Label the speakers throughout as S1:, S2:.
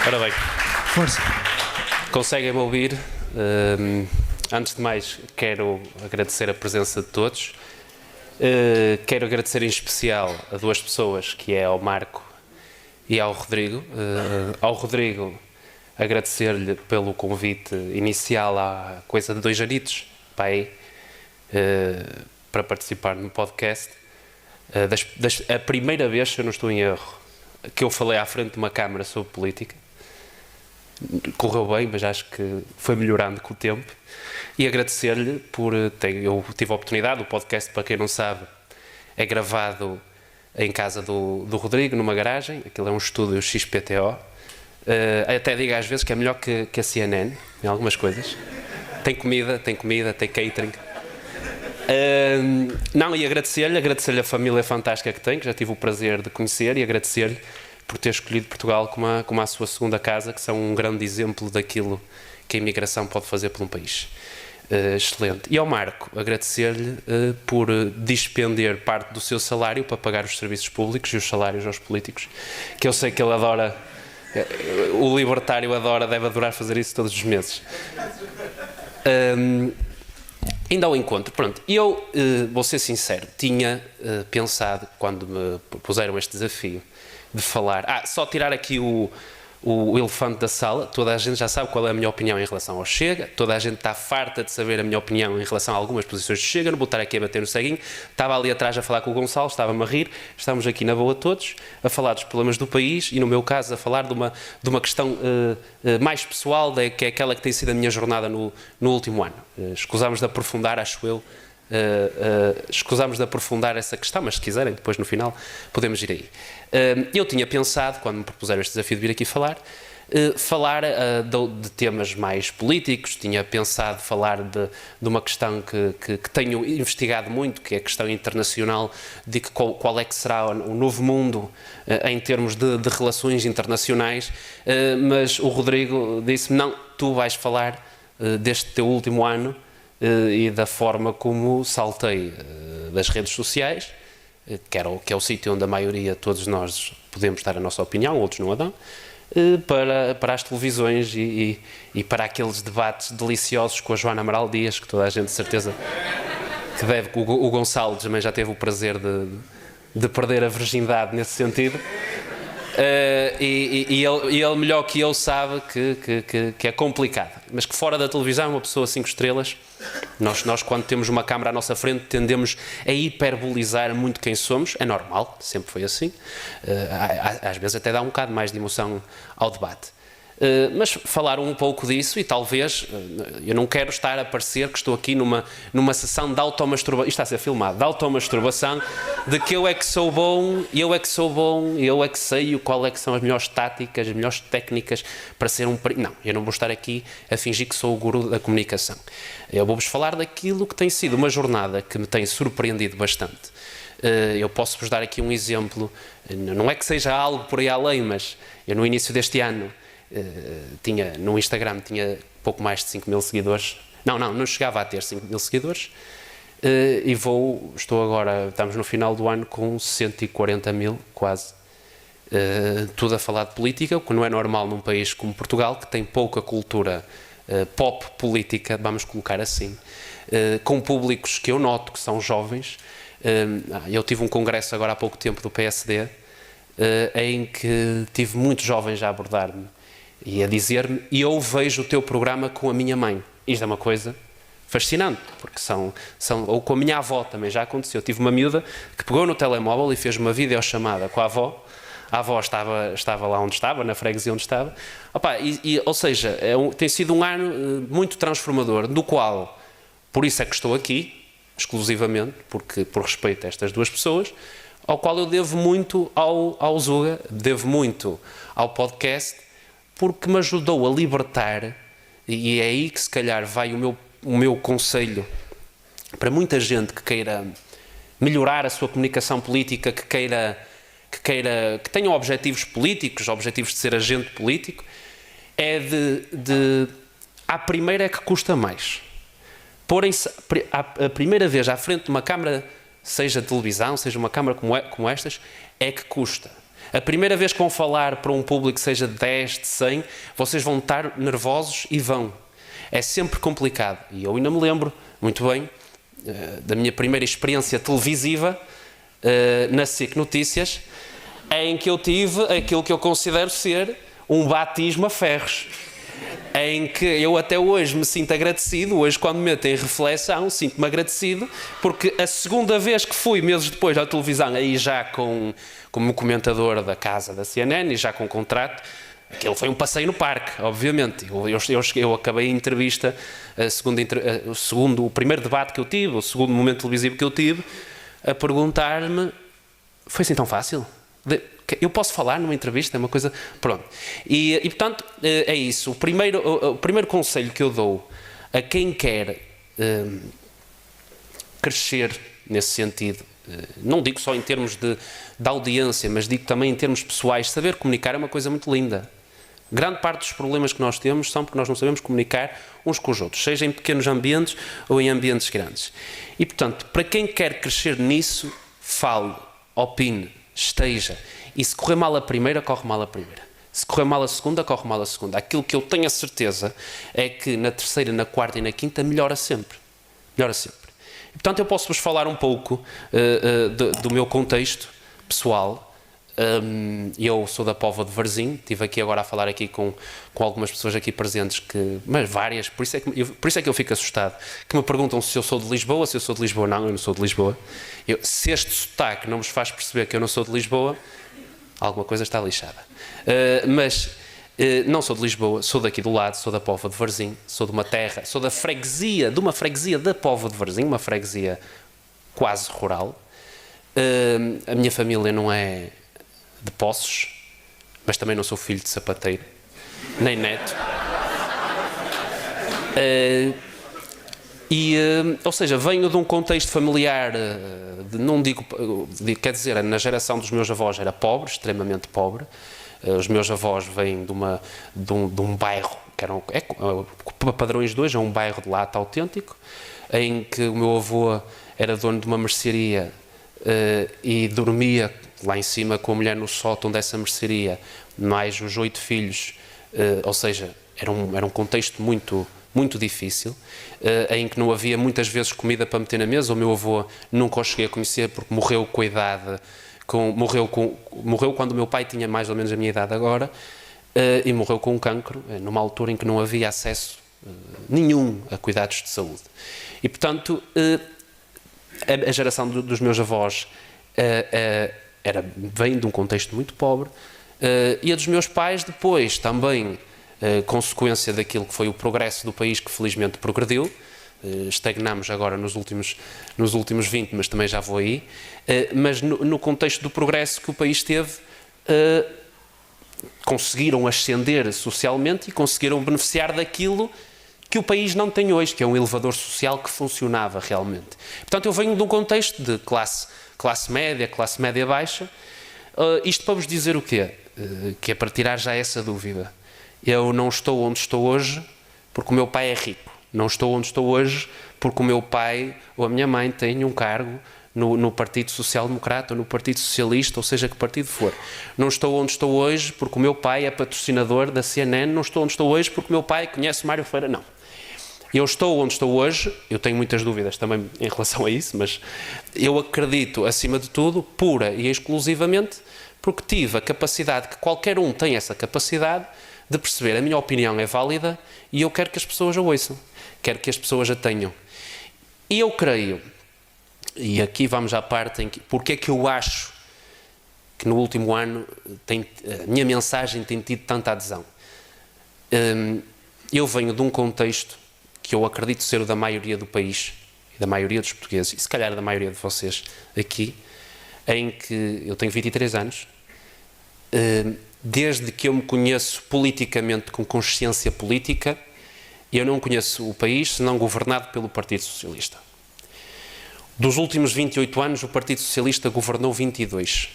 S1: Ora bem,
S2: Força.
S1: conseguem-me ouvir? Antes de mais, quero agradecer a presença de todos. Quero agradecer em especial a duas pessoas, que é ao Marco e ao Rodrigo. Ao Rodrigo, agradecer-lhe pelo convite inicial há coisa de 2 anitos, pai, para participar no podcast. A primeira vez, se eu não estou em erro, que eu falei à frente de uma câmara sobre política. Correu bem, mas acho que foi melhorando com o tempo. E agradecer-lhe por... Eu tive a oportunidade, o podcast, para quem não sabe, é gravado em casa do Rodrigo, numa garagem. Aquilo é um estúdio XPTO. Até digo às vezes que é melhor que a CNN, em algumas coisas. Tem comida, tem catering. Não, e agradecer-lhe a família fantástica que tem, que já tive o prazer de conhecer, e agradecer-lhe por ter escolhido Portugal como a sua segunda casa, que são um grande exemplo daquilo que a imigração pode fazer por um país. Excelente. E ao Marco, agradecer-lhe por dispender parte do seu salário para pagar os serviços públicos e os salários aos políticos, que eu sei que ele adora, o libertário adora, deve adorar fazer isso todos os meses. Ainda ao encontro, pronto, eu vou ser sincero, tinha pensado, quando me propuseram este desafio, de falar, só tirar aqui o elefante da sala. Toda a gente já sabe qual é a minha opinião em relação ao Chega, toda a gente está farta de saber a minha opinião em relação a algumas posições do Chega. Não vou estar aqui a bater no ceguinho. Estava ali atrás a falar com o Gonçalo, estava-me a rir. Estamos aqui na boa todos, a falar dos problemas do país e, no meu caso, a falar de uma questão mais pessoal, que é aquela que tem sido a minha jornada no último ano. Escusámos de aprofundar, acho eu, escusámos de aprofundar essa questão, mas se quiserem, depois no final podemos ir aí. Eu tinha pensado, quando me propuseram este desafio de vir aqui falar de temas mais políticos. Tinha pensado falar de uma questão que tenho investigado muito, que é a questão internacional, de qual é que será o novo mundo em termos de relações internacionais, mas o Rodrigo disse-me, não, tu vais falar deste teu último ano e da forma como saltei das redes sociais, que é o sítio onde a maioria, todos nós, podemos dar a nossa opinião, outros não a dão, para as televisões e para aqueles debates deliciosos com a Joana Amaral Dias, que toda a gente de certeza que deve, o Gonçalo também já teve o prazer de perder a virgindade nesse sentido. E ele melhor que eu sabe que é complicado, mas que fora da televisão, uma pessoa 5 estrelas, nós quando temos uma câmara à nossa frente tendemos a hiperbolizar muito quem somos. É normal, sempre foi assim. Às vezes até dá um bocado mais de emoção ao debate. Mas falar um pouco disso, e talvez, eu não quero estar a parecer que estou aqui numa sessão de automasturbação, isto está a ser filmado, de automasturbação, de que eu é que sou bom, eu é que sei qual é que são as melhores táticas, as melhores técnicas para ser um... Não, eu não vou estar aqui a fingir que sou o guru da comunicação. Eu vou-vos falar daquilo que tem sido uma jornada que me tem surpreendido bastante. Eu posso-vos dar aqui um exemplo, não é que seja algo por aí além, mas eu no início deste ano, no Instagram tinha pouco mais de 5.000 seguidores. Não chegava a ter 5.000 seguidores. Estou agora, estamos no final do ano com 140.000 quase. Tudo a falar de política, o que não é normal num país como Portugal, que tem pouca cultura pop política, vamos colocar assim, com públicos que eu noto que são jovens. Eu tive um congresso agora há pouco tempo do PSD, em que tive muitos jovens a abordar-me e a dizer-me, e eu vejo o teu programa com a minha mãe. Isto é uma coisa fascinante, porque ou com a minha avó também já aconteceu. Eu tive uma miúda que pegou no telemóvel e fez uma videochamada com a avó. A avó estava lá onde estava, na freguesia onde estava. Ou seja, tem sido um ano muito transformador, do qual, por isso é que estou aqui, exclusivamente, porque por respeito a estas duas pessoas, ao qual eu devo muito ao Zuga, devo muito ao podcast, porque me ajudou a libertar, e é aí que se calhar vai o meu conselho para muita gente que queira melhorar a sua comunicação política, que tenha objetivos políticos, objetivos de ser agente político, é à primeira é que custa mais. Porem-se a primeira vez à frente de uma câmara, seja televisão, seja uma câmara como estas, é que custa. A primeira vez que vão falar para um público que seja de 10, de 100, vocês vão estar nervosos e vão. É sempre complicado. E eu ainda me lembro muito bem da minha primeira experiência televisiva na SIC Notícias, em que eu tive aquilo que eu considero ser um batismo a ferros, em que eu até hoje me sinto agradecido. Hoje, quando me meto em reflexão, sinto-me agradecido, porque a segunda vez que fui, meses depois, à televisão, aí já como comentador da casa da CNN e já com contrato, aquilo foi um passeio no parque, obviamente. Eu acabei a entrevista, o primeiro debate que eu tive, o segundo momento televisivo que eu tive, a perguntar-me: foi assim tão fácil? Eu posso falar numa entrevista? É uma coisa... Pronto. E portanto, é isso. O primeiro conselho que eu dou a quem quer crescer nesse sentido, não digo só em termos de audiência, mas digo também em termos pessoais, saber comunicar é uma coisa muito linda. Grande parte dos problemas que nós temos são porque nós não sabemos comunicar uns com os outros, seja em pequenos ambientes ou em ambientes grandes. E, portanto, para quem quer crescer nisso, fale, opine, esteja. E se correr mal a primeira, corre mal a primeira. Se correr mal a segunda, corre mal a segunda. Aquilo que eu tenho a certeza é que na terceira, na quarta e na quinta melhora sempre. Melhora sempre. E, portanto, eu posso-vos falar um pouco do meu contexto pessoal. Eu sou da Póvoa de Varzim, estive aqui agora a falar aqui com algumas pessoas aqui presentes, mas várias, por isso é que eu fico assustado, que me perguntam se eu sou de Lisboa. Se eu sou de Lisboa, não, eu não sou de Lisboa. Se este sotaque não vos faz perceber que eu não sou de Lisboa, alguma coisa está lixada. Mas não sou de Lisboa, sou daqui do lado, sou da Póvoa de Varzim, sou de uma terra, sou da freguesia, de uma freguesia da Póvoa de Varzim, uma freguesia quase rural. A minha família não é de Poços, mas também não sou filho de sapateiro, nem neto. Ou seja, venho de um contexto familiar, não digo, quer dizer, na geração dos meus avós era pobre, extremamente pobre. Os meus avós vêm de um bairro, que para padrões de hoje, é um bairro de lata autêntico, em que o meu avô era dono de uma mercearia e dormia lá em cima com a mulher no sótão dessa mercearia, mais os 8 filhos, ou seja, era um contexto muito, muito difícil, em que não havia muitas vezes comida para meter na mesa. O meu avô nunca o cheguei a conhecer porque morreu com a idade, morreu quando o meu pai tinha mais ou menos a minha idade agora, e morreu com um cancro, numa altura em que não havia acesso nenhum a cuidados de saúde. E, portanto, a geração dos meus avós vem de um contexto muito pobre, e a dos meus pais depois também, consequência daquilo que foi o progresso do país, que felizmente progrediu. Estagnamos agora nos últimos 20, mas também já vou aí. Mas no contexto do progresso que o país teve, conseguiram ascender socialmente e conseguiram beneficiar daquilo que o país não tem hoje, que é um elevador social que funcionava realmente. Portanto, eu venho de um contexto de classe média baixa. Isto para vos dizer o quê? Que é para tirar já essa dúvida. Eu não estou onde estou hoje porque o meu pai é rico. Não estou onde estou hoje porque o meu pai ou a minha mãe têm um cargo no Partido Social Democrata ou no Partido Socialista, ou seja que partido for. Não estou onde estou hoje porque o meu pai é patrocinador da CNN. Não estou onde estou hoje porque o meu pai conhece Mário Ferreira. Não. Eu estou onde estou hoje, eu tenho muitas dúvidas também em relação a isso, mas eu acredito, acima de tudo, pura e exclusivamente, porque tive a capacidade, que qualquer um tem essa capacidade, de perceber a minha opinião é válida e eu quero que as pessoas a ouçam, quero que as pessoas a tenham. E eu creio, e aqui vamos à parte em que, porque é que eu acho que no último ano a minha mensagem tem tido tanta adesão. Eu venho de um contexto que eu acredito ser o da maioria do país, e da maioria dos portugueses, e se calhar da maioria de vocês aqui, em que eu tenho 23 anos, desde que eu me conheço politicamente, com consciência política, eu não conheço o país senão governado pelo Partido Socialista. Dos últimos 28 anos, o Partido Socialista governou 22.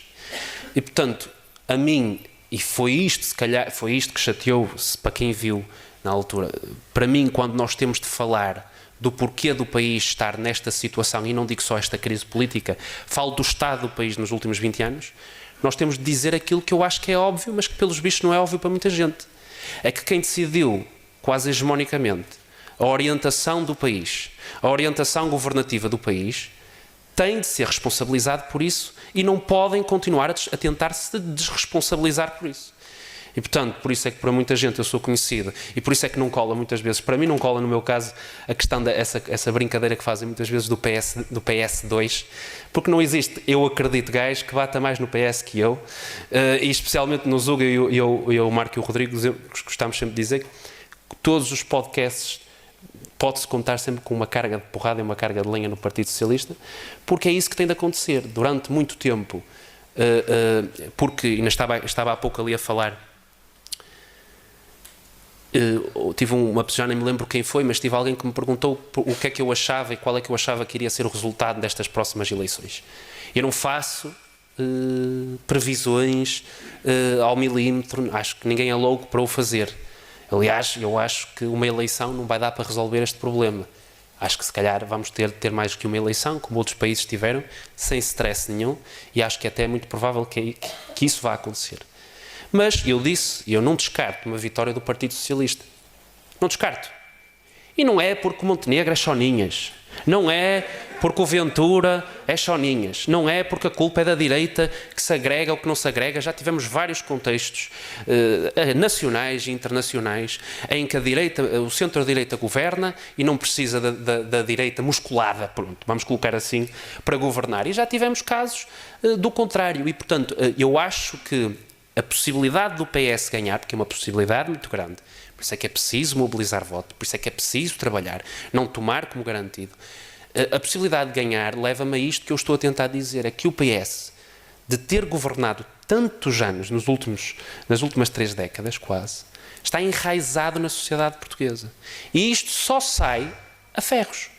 S1: E, portanto, a mim, e foi isto, se calhar, foi isto que chateou, para quem viu na altura, para mim, quando nós temos de falar do porquê do país estar nesta situação, e não digo só esta crise política, falo do estado do país nos últimos 20 anos, nós temos de dizer aquilo que eu acho que é óbvio, mas que pelos bichos não é óbvio para muita gente. É que quem decidiu, quase hegemonicamente, a orientação do país, a orientação governativa do país, tem de ser responsabilizado por isso e não podem continuar a tentar se desresponsabilizar por isso. E, portanto, por isso é que para muita gente eu sou conhecido e por isso é que não cola muitas vezes, para mim não cola no meu caso a questão essa brincadeira que fazem muitas vezes do PS2, porque não existe, eu acredito, gajo que bata mais no PS que eu, e especialmente no Zuga, eu, o Marco e o Rodrigo gostamos sempre de dizer que todos os podcasts pode-se contar sempre com uma carga de porrada e uma carga de lenha no Partido Socialista, porque é isso que tem de acontecer durante muito tempo, porque ainda estava há pouco ali a falar. Tive já nem me lembro quem foi, mas tive alguém que me perguntou o que é que eu achava e qual é que eu achava que iria ser o resultado destas próximas eleições. Eu não faço previsões ao milímetro, acho que ninguém é louco para o fazer. Aliás, eu acho que uma eleição não vai dar para resolver este problema. Acho que se calhar vamos ter mais que uma eleição, como outros países tiveram, sem stress nenhum, e acho que até é muito provável que isso vá acontecer. Mas eu não descarto uma vitória do Partido Socialista. Não descarto. E não é porque o Montenegro é choninhas. Não é porque o Ventura é choninhas. Não é porque a culpa é da direita que se agrega ou que não se agrega. Já tivemos vários contextos nacionais e internacionais em que o centro-direita governa e não precisa da direita musculada, pronto, vamos colocar assim, para governar. E já tivemos casos do contrário. E, portanto, eu acho que a possibilidade do PS ganhar, porque é uma possibilidade muito grande, por isso é que é preciso mobilizar voto, por isso é que é preciso trabalhar, não tomar como garantido. A possibilidade de ganhar leva-me a isto que eu estou a tentar dizer, é que o PS, de ter governado tantos anos, nas últimas 3 décadas quase, está enraizado na sociedade portuguesa. E isto só sai a ferros.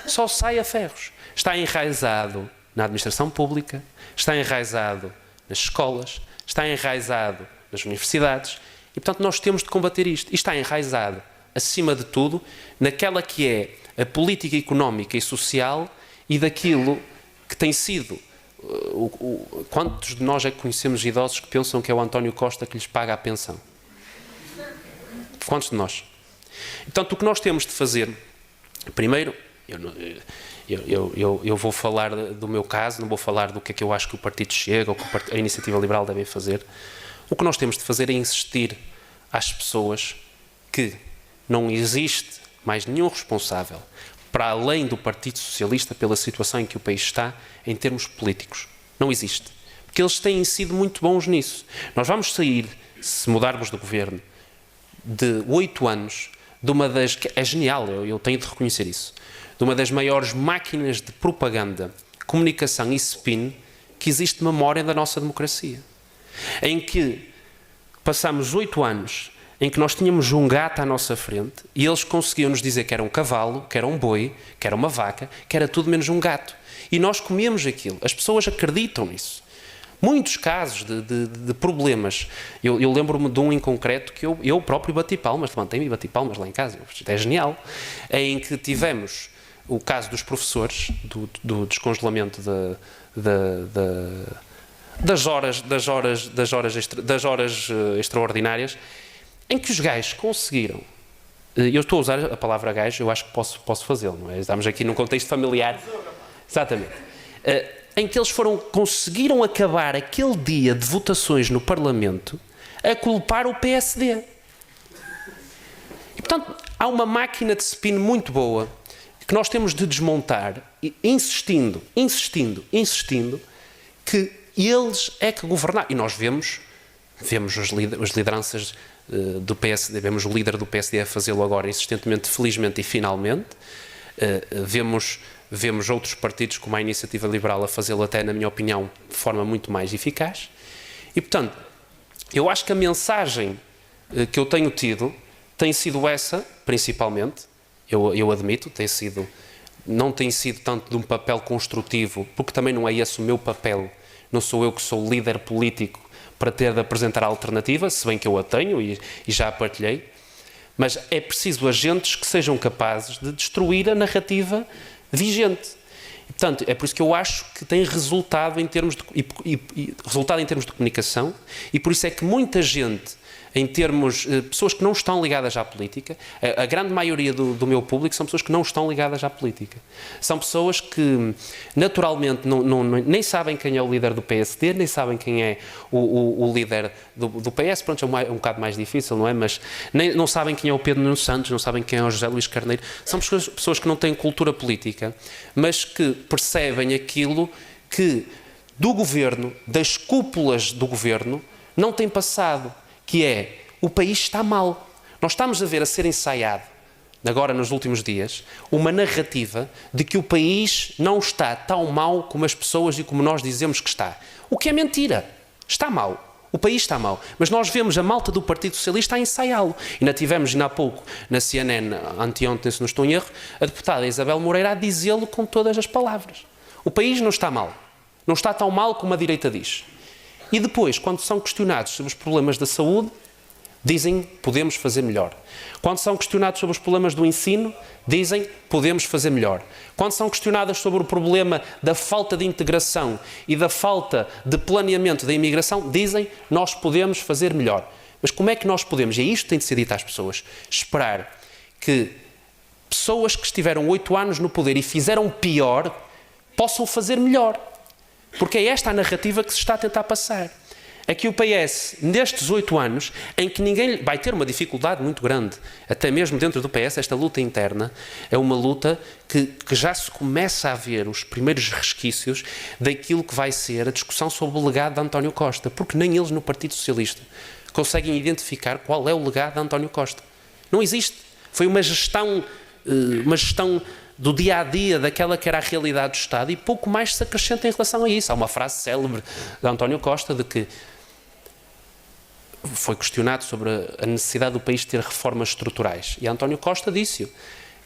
S1: Só sai a ferros. Está enraizado na administração pública, está enraizado nas escolas, está enraizado nas universidades e, portanto, nós temos de combater isto. E está enraizado, acima de tudo, naquela que é a política económica e social e daquilo que tem sido. Quantos de nós é que conhecemos idosos que pensam que é o António Costa que lhes paga a pensão? Quantos de nós? Portanto, o que nós temos de fazer, primeiro, eu vou falar do meu caso, não vou falar do que é que eu acho que o Partido Chega ou que a Iniciativa Liberal devem fazer. O que nós temos de fazer é insistir às pessoas que não existe mais nenhum responsável para além do Partido Socialista pela situação em que o país está em termos políticos. Não existe. Porque eles têm sido muito bons nisso. Nós vamos sair, se mudarmos de governo, de 8 anos, de uma das... É genial, eu tenho de reconhecer isso. De uma das maiores máquinas de propaganda, comunicação e spin que existe na memória da nossa democracia. Em que passamos 8 anos em que nós tínhamos um gato à nossa frente e eles conseguiam nos dizer que era um cavalo, que era um boi, que era uma vaca, que era tudo menos um gato. E nós comíamos aquilo. As pessoas acreditam nisso. Muitos casos de problemas. Eu lembro-me de um em concreto que eu próprio bati palmas, levantei-me e bati palmas lá em casa. Isto é genial. Em que tivemos o caso dos professores, do descongelamento das horas extraordinárias, em que os gajos conseguiram, eu estou a usar a palavra gajo, eu acho que posso fazê-lo, não é? Estamos aqui num contexto familiar, exatamente, em que eles conseguiram acabar aquele dia de votações no Parlamento a culpar o PSD. E, portanto, há uma máquina de spin muito boa que nós temos de desmontar, insistindo, que eles é que governar. E nós vemos as lideranças do PSD, vemos o líder do PSD a fazê-lo agora insistentemente, felizmente e finalmente. Vemos outros partidos como a Iniciativa Liberal a fazê-lo até, na minha opinião, de forma muito mais eficaz. E, portanto, eu acho que a mensagem que eu tenho tido tem sido essa, principalmente, eu admito, não tem sido tanto de um papel construtivo, porque também não é esse o meu papel, não sou eu que sou líder político para ter de apresentar a alternativa, se bem que eu a tenho e já a partilhei, Mas é preciso agentes que sejam capazes de destruir a narrativa vigente. E, portanto, é por isso que eu acho que tem resultado em termos de comunicação, e por isso é que muita gente, em termos de pessoas que não estão ligadas à política, a grande maioria do meu público são pessoas que não estão ligadas à política. São pessoas que naturalmente nem sabem quem é o líder do PSD, nem sabem quem é o líder do PS, pronto, é um bocado mais difícil, não é? Mas não sabem quem é o Pedro Nuno Santos, não sabem quem é o José Luís Carneiro. São pessoas que não têm cultura política, mas que percebem aquilo que do governo, das cúpulas do governo, não tem passado. Que é, o país está mal. Nós estamos a ver a ser ensaiado, agora nos últimos dias, uma narrativa de que o país não está tão mal como as pessoas e como nós dizemos que está. O que é mentira. Está mal. O país está mal. Mas nós vemos a malta do Partido Socialista a ensaiá-lo. Ainda tivemos, ainda há pouco, na CNN, anteontem, se não estou em erro, a deputada Isabel Moreira a dizê-lo com todas as palavras. O país não está mal. Não está tão mal como a direita diz. E depois, quando são questionados sobre os problemas da saúde, dizem podemos fazer melhor. Quando são questionados sobre os problemas do ensino, dizem podemos fazer melhor. Quando são questionadas sobre o problema da falta de integração e da falta de planeamento da imigração, dizem nós podemos fazer melhor. Mas como é que nós podemos, e é isto que tem de ser dito às pessoas, esperar que pessoas que estiveram 8 anos no poder e fizeram pior, possam fazer melhor? Porque é esta a narrativa que se está a tentar passar. É que o PS, nestes 8 anos, em que ninguém vai ter uma dificuldade muito grande, até mesmo dentro do PS, esta luta interna, é uma luta que já se começa a ver os primeiros resquícios daquilo que vai ser a discussão sobre o legado de António Costa, porque nem eles no Partido Socialista conseguem identificar qual é o legado de António Costa. Não existe. Foi uma gestão do dia-a-dia, daquela que era a realidade do Estado, e pouco mais se acrescenta em relação a isso. Há uma frase célebre de António Costa de que foi questionado sobre a necessidade do país ter reformas estruturais. E António Costa disse-o.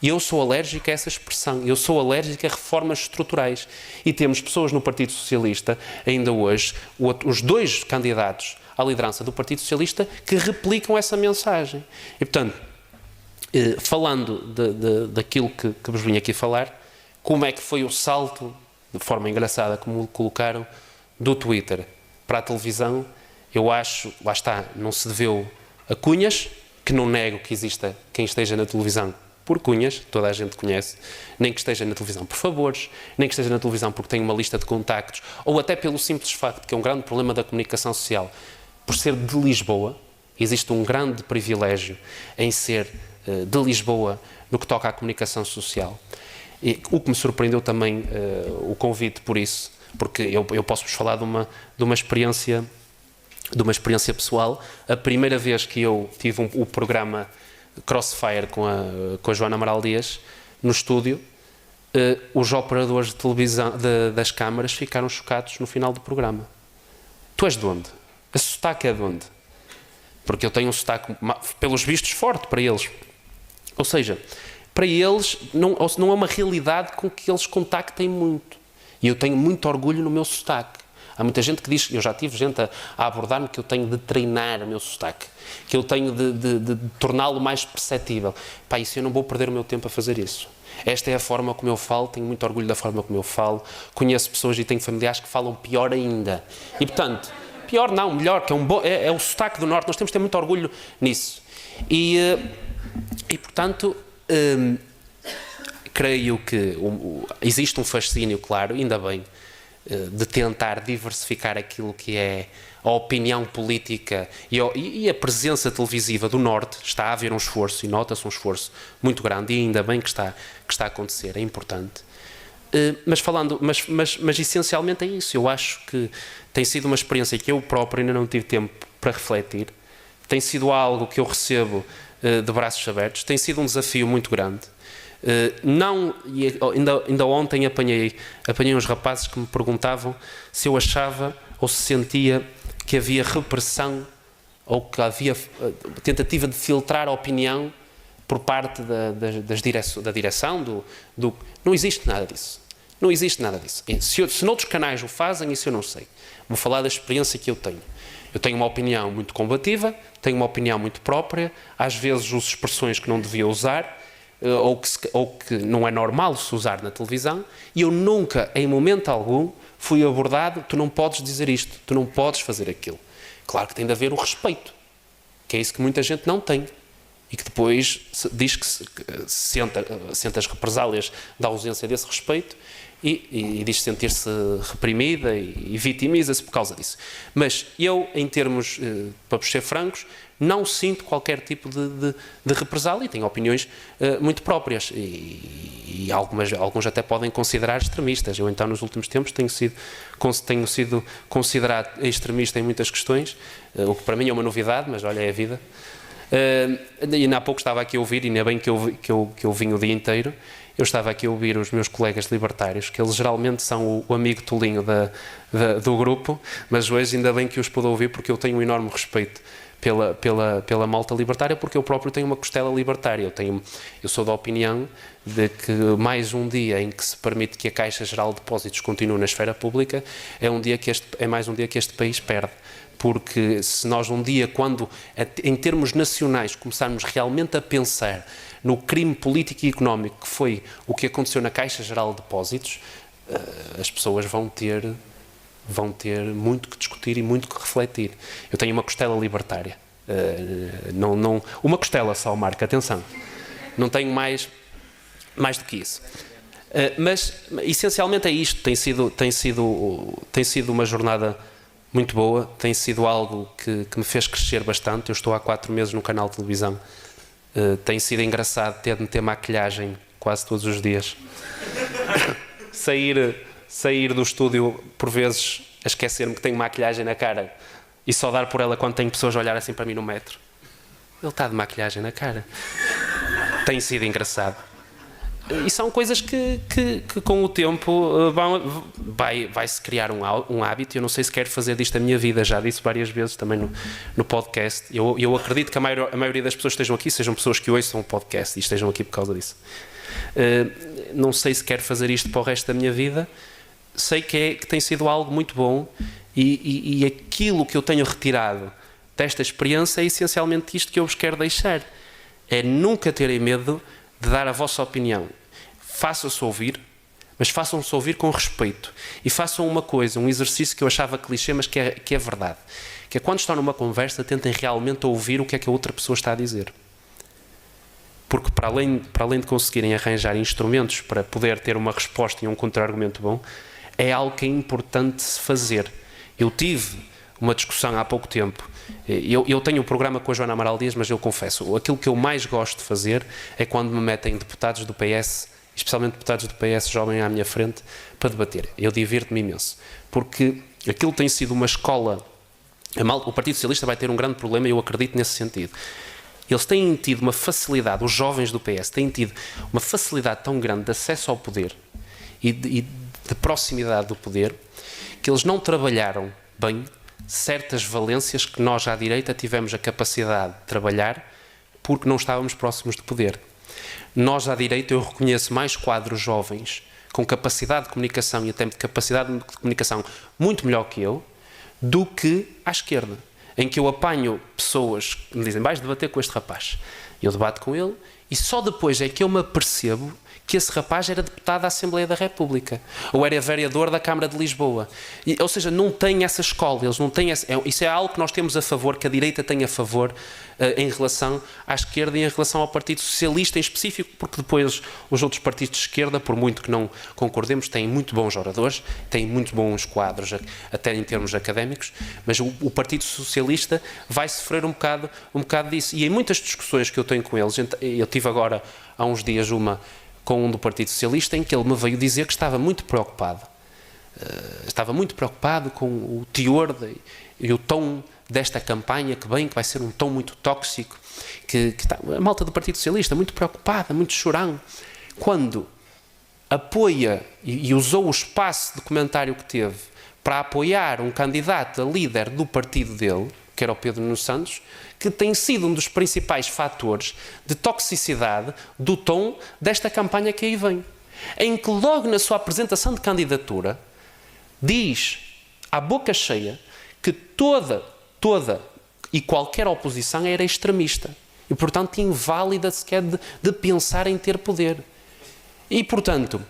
S1: E eu sou alérgico a essa expressão. Eu sou alérgico a reformas estruturais. E temos pessoas no Partido Socialista, ainda hoje, os 2 candidatos à liderança do Partido Socialista, que replicam essa mensagem. E, portanto, falando daquilo que vos vim aqui falar, como é que foi o salto, de forma engraçada, como colocaram, do Twitter para a televisão, eu acho, lá está, não se deveu a Cunhas, que não nego que exista quem esteja na televisão por Cunhas, toda a gente conhece, nem que esteja na televisão por favores, nem que esteja na televisão porque tem uma lista de contactos, ou até pelo simples facto, que é um grande problema da comunicação social, por ser de Lisboa, existe um grande privilégio em ser de Lisboa no que toca à comunicação social. E o que me surpreendeu também o convite por isso, porque eu posso-vos falar de uma experiência pessoal. A primeira vez que eu tive o programa Crossfire com a Joana Amaral Dias no estúdio, os operadores de televisão das câmaras ficaram chocados no final do programa. Tu és de onde? A sotaque é de onde? Porque eu tenho um sotaque, pelos vistos, forte para eles. Ou seja, para eles não é uma realidade com que eles contactem muito. E eu tenho muito orgulho no meu sotaque. Há muita gente que diz, eu já tive gente a abordar-me que eu tenho de treinar o meu sotaque, que eu tenho de torná-lo mais perceptível. Pá, isso eu não vou perder o meu tempo a fazer isso. Esta é a forma como eu falo, tenho muito orgulho da forma como eu falo, conheço pessoas e tenho familiares que falam pior ainda. E, portanto, pior não, melhor, que é o sotaque do Norte, nós temos de ter muito orgulho nisso. E portanto, creio que existe um fascínio, claro, ainda bem, de tentar diversificar aquilo que é a opinião política e a presença televisiva do Norte. Está a haver um esforço, e nota-se um esforço muito grande, e ainda bem que está a acontecer, é importante. Mas essencialmente é isso. Eu acho que tem sido uma experiência que eu próprio ainda não tive tempo para refletir. Tem sido algo que eu recebo de braços abertos. Tem sido um desafio muito grande. Ainda ontem apanhei uns rapazes que me perguntavam se eu achava ou se sentia que havia repressão ou que havia tentativa de filtrar a opinião por parte da direção. Não existe nada disso. Não existe nada disso. Se noutros canais o fazem, isso eu não sei. Vou falar da experiência que eu tenho. Eu tenho uma opinião muito combativa, tenho uma opinião muito própria, às vezes uso expressões que não devia usar, ou que não é normal se usar na televisão, e eu nunca, em momento algum, fui abordado: tu não podes dizer isto, tu não podes fazer aquilo. Claro que tem de haver o respeito, que é isso que muita gente não tem, e que depois diz que sente as represálias da ausência desse respeito, e diz sentir-se reprimida e vitimiza-se por causa disso. Mas eu, em termos, para vos ser francos, não sinto qualquer tipo de represália, e tenho opiniões muito próprias, e alguns até podem considerar extremistas. Eu, então, nos últimos tempos tenho sido considerado extremista em muitas questões, o que para mim é uma novidade, mas olha, é a vida. E ainda há pouco estava aqui a ouvir, e ainda bem que eu vim o dia inteiro, eu estava aqui a ouvir os meus colegas libertários, que eles geralmente são o amigo tolinho do grupo, mas hoje ainda bem que os pude ouvir, porque eu tenho um enorme respeito pela malta libertária, porque eu próprio tenho uma costela libertária. Eu sou da opinião de que mais um dia em que se permite que a Caixa Geral de Depósitos continue na esfera pública é mais um dia que este país perde. Porque se nós um dia, quando em termos nacionais começarmos realmente a pensar no crime político e económico que foi o que aconteceu na Caixa Geral de Depósitos, as pessoas vão ter muito que discutir e muito que refletir. Eu tenho uma costela libertária. Uma costela só, Marco, atenção. Não tenho mais do que isso. Mas, essencialmente é isto. Tem sido uma jornada muito boa, tem sido algo que me fez crescer bastante. Eu estou há 4 meses no canal de televisão. Tem sido engraçado ter de meter maquilhagem quase todos os dias. Sair do estúdio, por vezes, a esquecer-me que tenho maquilhagem na cara e só dar por ela quando tenho pessoas a olhar assim para mim no metro. Ele está de maquilhagem na cara. Tem sido engraçado. E são coisas que com o tempo vai-se criar um hábito. Eu não sei se quero fazer disto a minha vida, já disse várias vezes também no podcast. Eu acredito que a maioria das pessoas que estejam aqui sejam pessoas que ouçam o podcast e estejam aqui por causa disso. Não sei se quero fazer isto para o resto da minha vida. Sei que tem sido algo muito bom, e aquilo que eu tenho retirado desta experiência é essencialmente isto que eu vos quero deixar. É nunca terem medo de dar a vossa opinião. Façam-se ouvir, mas façam-se ouvir com respeito. E façam uma coisa, um exercício que eu achava clichê, mas que é verdade. Que é, quando estão numa conversa, tentem realmente ouvir o que é que a outra pessoa está a dizer. Porque para além de conseguirem arranjar instrumentos para poder ter uma resposta e um contra-argumento bom, é algo que é importante se fazer. Eu tive uma discussão há pouco tempo. Eu tenho um programa com a Joana Amaral Dias, mas eu confesso, aquilo que eu mais gosto de fazer é quando me metem deputados do PS, especialmente deputados do PS jovem à minha frente, para debater. Eu divirto-me imenso, porque aquilo tem sido uma escola. O Partido Socialista vai ter um grande problema, e eu acredito nesse sentido. Eles têm tido uma facilidade, os jovens do PS têm tido uma facilidade tão grande de acesso ao poder e de proximidade do poder, que eles não trabalharam bem certas valências que nós à direita tivemos a capacidade de trabalhar porque não estávamos próximos de poder. Nós à direita, eu reconheço mais quadros jovens com capacidade de comunicação e até de capacidade de comunicação muito melhor que eu, do que à esquerda, em que eu apanho pessoas que me dizem: vais debater com este rapaz. Eu debato com ele e só depois é que eu me apercebo que esse rapaz era deputado da Assembleia da República ou era vereador da Câmara de Lisboa. Ou seja, não tem essa escola, eles não têm isso é algo que nós temos a favor, que a direita tem a favor em relação à esquerda e em relação ao Partido Socialista em específico, porque depois os outros partidos de esquerda, por muito que não concordemos, têm muito bons oradores, têm muito bons quadros, até em termos académicos, mas o Partido Socialista vai sofrer um bocado disso. E em muitas discussões que eu tenho com eles, eu tive agora há uns dias uma com um do Partido Socialista, em que ele me veio dizer que estava muito preocupado. Estava muito preocupado com o teor e o tom desta campanha, que vai ser um tom muito tóxico, a malta do Partido Socialista muito preocupada, muito chorão, quando apoia e usou o espaço de comentário que teve para apoiar um candidato a líder do partido dele, que era o Pedro Nuno Santos, que tem sido um dos principais fatores de toxicidade do tom desta campanha que aí vem. em que logo na sua apresentação de candidatura diz, à boca cheia, que toda e qualquer oposição era extremista e, portanto, inválida sequer de pensar em ter poder. E, portanto,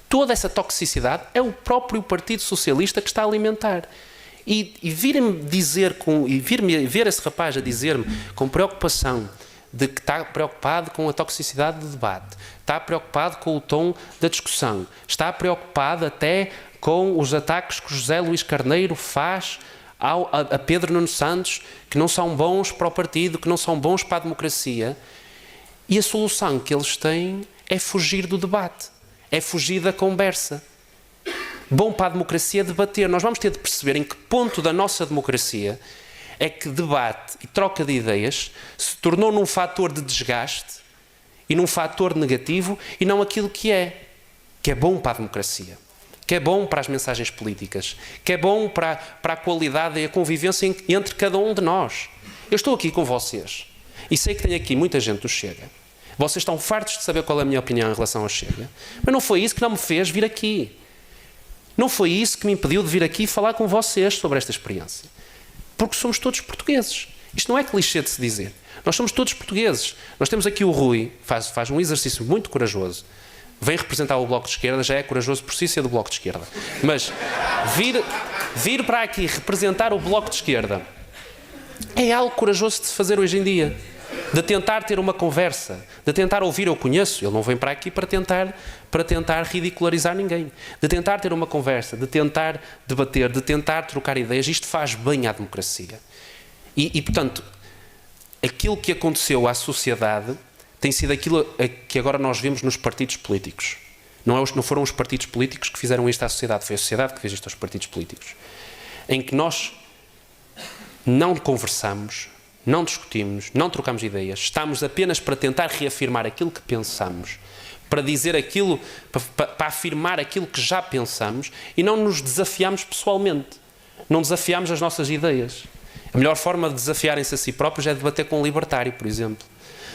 S1: toda essa toxicidade é o próprio Partido Socialista que está a alimentar. E vir-me dizer, vir-me ver esse rapaz a dizer-me com preocupação de que está preocupado com a toxicidade do debate, está preocupado com o tom da discussão, está preocupado até com os ataques que o José Luís Carneiro faz a Pedro Nuno Santos, que não são bons para o partido, que não são bons para a democracia. E a solução que eles têm é fugir do debate, é fugir da conversa. Bom para a democracia é debater. Nós vamos ter de perceber em que ponto da nossa democracia é que debate e troca de ideias se tornou num fator de desgaste e num fator negativo e não aquilo que é bom para a democracia, que é bom para as mensagens políticas, que é bom para a qualidade e a convivência entre cada um de nós. Eu estou aqui com vocês e sei que tem aqui muita gente do Chega. Vocês estão fartos de saber qual é a minha opinião em relação ao Chega, mas não foi isso que não me fez vir aqui. Não foi isso que me impediu de vir aqui falar com vocês sobre esta experiência. Porque somos todos portugueses. Isto não é clichê de se dizer. Nós somos todos portugueses. Nós temos aqui o Rui, faz um exercício muito corajoso. Vem representar o Bloco de Esquerda, já é corajoso por si ser do Bloco de Esquerda. Mas vir para aqui representar o Bloco de Esquerda é algo corajoso de se fazer hoje em dia. De tentar ter uma conversa, de tentar ouvir, eu conheço, ele não vem para aqui para tentar ridicularizar ninguém, de tentar ter uma conversa, de tentar debater, de tentar trocar ideias. Isto faz bem à democracia. E portanto, aquilo que aconteceu à sociedade tem sido aquilo que agora nós vemos nos partidos políticos. Não foram os partidos políticos que fizeram isto à sociedade, foi a sociedade que fez isto aos partidos políticos. Em que nós não conversamos, não discutimos, não trocamos ideias, estamos apenas para tentar reafirmar aquilo que pensamos, para dizer aquilo, para afirmar aquilo que já pensamos e não nos desafiamos pessoalmente, não desafiamos as nossas ideias. A melhor forma de desafiarem-se a si próprios é debater com um libertário, por exemplo.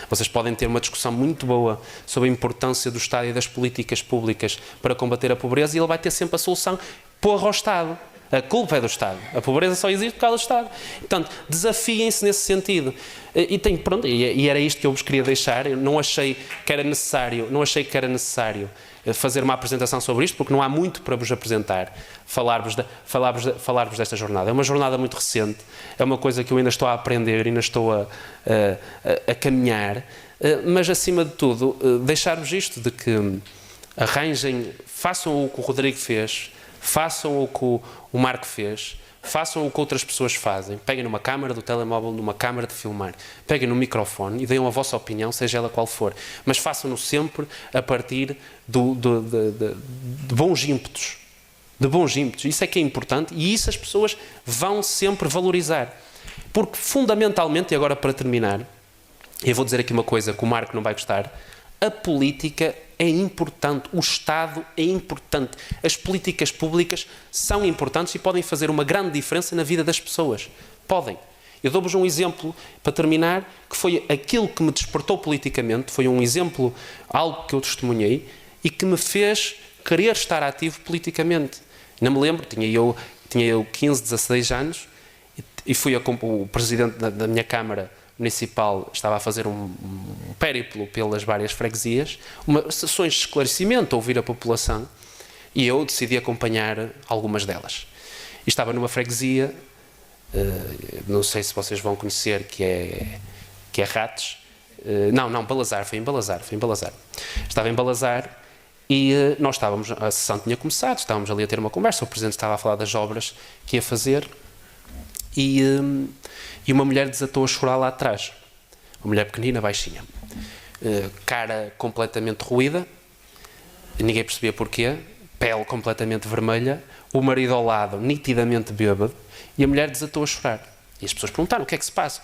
S1: Vocês podem ter uma discussão muito boa sobre a importância do Estado e das políticas públicas para combater a pobreza e ele vai ter sempre a solução, porra ao Estado. A culpa é do Estado. A pobreza só existe por causa do Estado. Portanto, desafiem-se nesse sentido. E era isto que eu vos queria deixar. Eu não achei que era necessário fazer uma apresentação sobre isto, porque não há muito para vos apresentar, falar-vos desta jornada. É uma jornada muito recente, é uma coisa que eu ainda estou a aprender, ainda estou a caminhar, mas acima de tudo, deixar-vos isto de que façam o que o Rodrigo fez, façam o que o Marco fez, façam o que outras pessoas fazem, peguem numa câmara do telemóvel, numa câmara de filmar, peguem no microfone e deem a vossa opinião, seja ela qual for, mas façam-no sempre a partir de bons ímpetos, isso é que é importante e isso as pessoas vão sempre valorizar, porque fundamentalmente, e agora para terminar, eu vou dizer aqui uma coisa que o Marco não vai gostar, a política é importante, o Estado é importante, as políticas públicas são importantes e podem fazer uma grande diferença na vida das pessoas. Podem. Eu dou-vos um exemplo, para terminar, que foi aquilo que me despertou politicamente, foi um exemplo, algo que eu testemunhei e que me fez querer estar ativo politicamente. Não me lembro, tinha eu 15, 16 anos e fui o presidente da minha Câmara Municipal estava a fazer um périplo pelas várias freguesias, sessões de esclarecimento, ouvir a população, e eu decidi acompanhar algumas delas. E estava numa freguesia, não sei se vocês vão conhecer, que é Rates, Balazar, foi em Balazar. Estava em Balazar e a sessão tinha começado, estávamos ali a ter uma conversa, o Presidente estava a falar das obras que ia fazer, e uma mulher desatou a chorar lá atrás. Uma mulher pequenina, baixinha. Cara completamente ruída, ninguém percebia porquê, pele completamente vermelha, o marido ao lado, nitidamente bêbado, e a mulher desatou a chorar. E as pessoas perguntaram, o que é que se passa?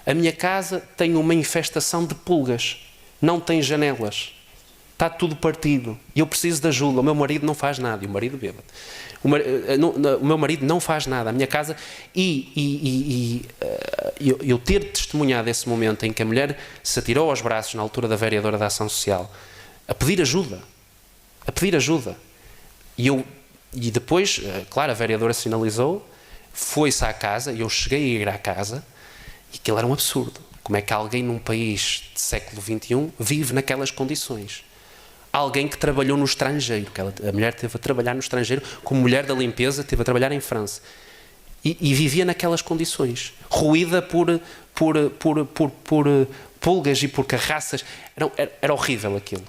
S1: A minha casa tem uma infestação de pulgas, não tem janelas, está tudo partido, e eu preciso de ajuda, o meu marido não faz nada, e o marido bêbado. O meu marido não faz nada, a minha casa, eu ter testemunhado esse momento em que a mulher se atirou aos braços na altura da vereadora da Ação Social a pedir ajuda. A pedir ajuda. E depois, claro, a vereadora sinalizou, foi-se à casa, e eu cheguei a ir à casa, e aquilo era um absurdo. Como é que alguém num país de século XXI vive naquelas condições? Alguém que trabalhou no estrangeiro, que a mulher teve a trabalhar no estrangeiro, como mulher da limpeza, teve a trabalhar em França. E vivia naquelas condições, roída por pulgas e por carraças. Era horrível aquilo.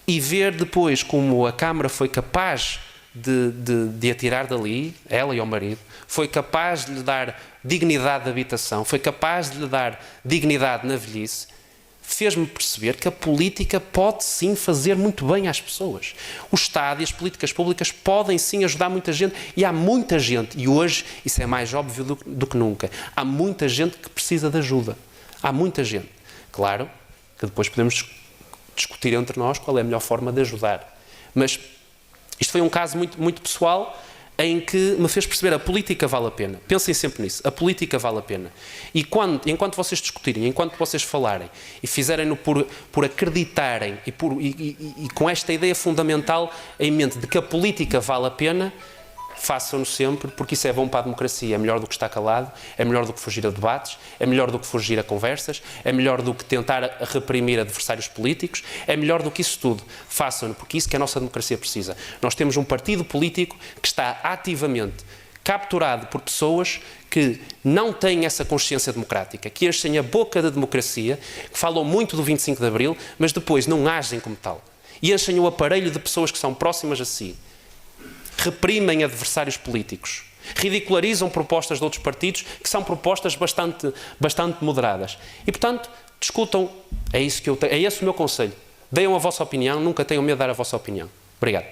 S1: E ver depois como a Câmara foi capaz de a tirar dali, ela e o marido, foi capaz de lhe dar dignidade de habitação, foi capaz de lhe dar dignidade na velhice, fez-me perceber que a política pode sim fazer muito bem às pessoas. O Estado e as políticas públicas podem sim ajudar muita gente, e há muita gente, e hoje isso é mais óbvio do que nunca, há muita gente que precisa de ajuda. Há muita gente. Claro que depois podemos discutir entre nós qual é a melhor forma de ajudar. Mas isto foi um caso muito, muito pessoal, em que me fez perceber a política vale a pena. Pensem sempre nisso, a política vale a pena. E enquanto vocês discutirem, enquanto vocês falarem e fizerem-no por acreditarem e com esta ideia fundamental em mente de que a política vale a pena, façam-no sempre, porque isso é bom para a democracia. É melhor do que estar calado, é melhor do que fugir a debates, é melhor do que fugir a conversas, é melhor do que tentar reprimir adversários políticos, é melhor do que isso tudo. Façam-no, porque isso que a nossa democracia precisa. Nós temos um partido político que está ativamente capturado por pessoas que não têm essa consciência democrática, que enchem a boca da democracia, que falam muito do 25 de Abril, mas depois não agem como tal. E enchem o aparelho de pessoas que são próximas a si. Reprimem adversários políticos, ridicularizam propostas de outros partidos que são propostas bastante moderadas. E, portanto, discutam, é esse o meu conselho. Deem a vossa opinião, nunca tenham medo de dar a vossa opinião. Obrigado.